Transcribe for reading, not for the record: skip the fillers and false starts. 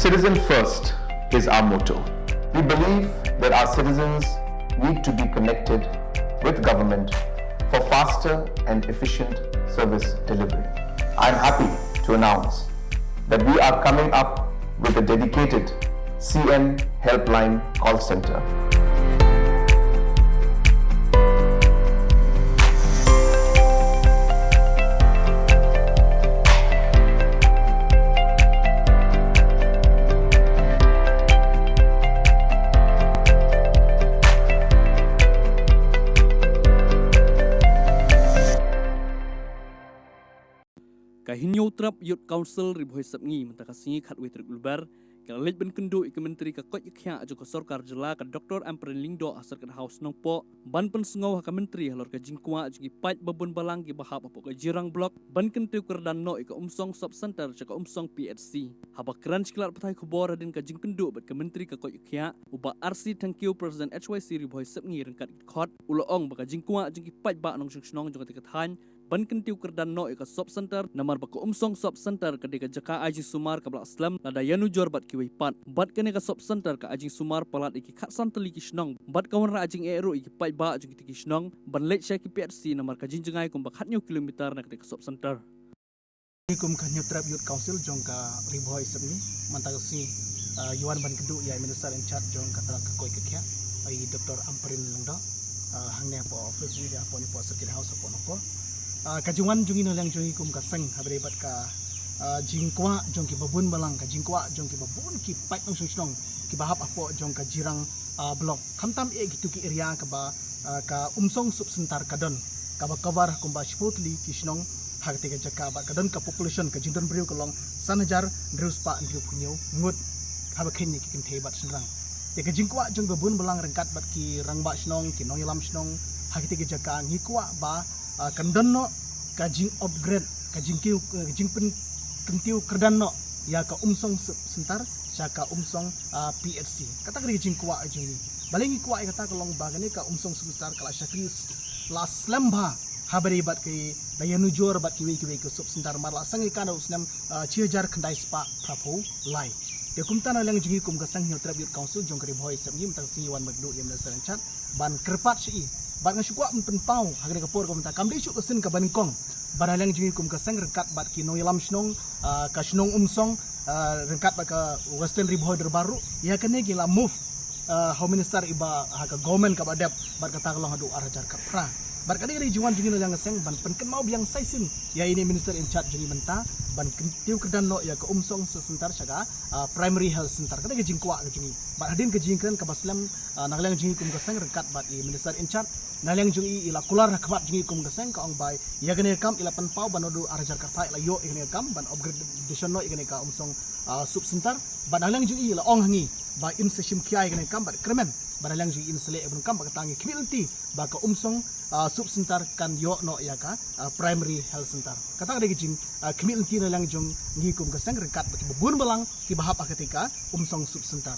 Citizen First is our motto. We believe that our citizens need to be connected with government for faster and efficient service delivery. I'm happy to announce that we are coming up with a dedicated CM Helpline call center. Kahinyo trap youth council riboy sabngi mentakasi khat wetrik lubar kalej ben kendo ik menteri ka koj khya ajo ka sarkar jela ka Dr. Amprin Lingdo asar ka house nongpo ban pen sngau ka menteri halor ka jingkwa ajo ki paj babun balang ki bahap apo ka jirang blok ban kentiu kerdan no ik umsong sub center ka umsong PHC haba crunch klar patai khobor din ka jingkendo bat ka menteri ka koj khya uba RC thank you president HYC riboy sabngi rengkat khot uloong ba ka jingkwa ajo ki paj ba nong snong jo ka than ban kentiu kerdan no ika sub center namar bako umsong sub center kadeka jaka aji sumar kabla aslam lada yanu jor bat kiwai pat bat kene ka sub center ka aji sumar palat iki khatsan teli kisnong bat kawan ra ajing eru iki pai ba aji kisnong ban lech shaki PRC namar ka jinjengai kum bakhatnyo kilometer na kadeka sub center kum kanyo trap youth council jongka riboy sabni mantagasi yuan ban kedu ya minister in charge jong kata ka koi kekya ai Dr. Amprin Lingdo hangne po office dia po ni po circuit house po no kajuan jungi nalang jungi kum kaseng habre bat ka jingkwa jong ki babun balang ka jingkwa jong ki babun ki pat nong sunong ki bahap apo jong ka jirang blok khamtam e gitu ki area ka ba ka umsong sub sentar kadon ka ba cover kum ba smoothly kisnong hagte ka jaka ba kadon ka population ka jindon briu kolong sanajar drus pa ndriu punyo ngut haba khenni ki kinthe bat senrang te ka jingkwa jong babun balang rengkat bat ki rangba snong ki nong yalam snong hagte ka jaka ngikwa ba kandan no kajing upgrade kajing pen kentiu kerdan no ya ka umsong sentar saka umsong PHC kata kri jing kwa jing balengi kwa kata kolong bagane ka umsong sentar kala syakri las lamba habari bat ke dayanu jor bat kiwi ke sub sentar marla sangi kana usnam chijar khandai spa prapo lai de kumta na lang jingi kum ka sang trap youth council jong kri boy samgi mtang si wan magdu yam na sarancat ban kerpat si bat ngasukwa penpau hagre kapor ko mta kamdi chu kasin ka bankong baralang jingi kum kasang rekat bat ki no yalam snong ka snong umsong rekat bat ka western riboy derbaru ya kene ki la move home minister iba ha ka government ka badap bat kata kalong hadu arajar ka pra bat kadi kadi juan jingi no yang seng ban penken mau biang saisin ya ini minister in charge jingi menta ban kentiu kedan no ya ka umsong sesentar saga primary health center kadi ke jingkwa ke jingi bat hadin ke jingkren ka baslam naglang jingi kum kasang rekat bat i minister in charge nalang jungi ila kular khmat jungi kum gaseng ka ong bai ya gane kam ila panpau banodu arajar karpai la yo igane kam ban upgradation no igane ka umsong sub center ban nalang jungi ila ong hangi ba in seshim kiai igane kam ban kremen ban nalang jungi in sele ibn kam ba tangi community ba ka umsong sub center kan yo no ya ka primary health center kata ada gijing community nalang jung ngi kum gaseng rekat ba ki bubun balang ki bahap ketika umsong sub center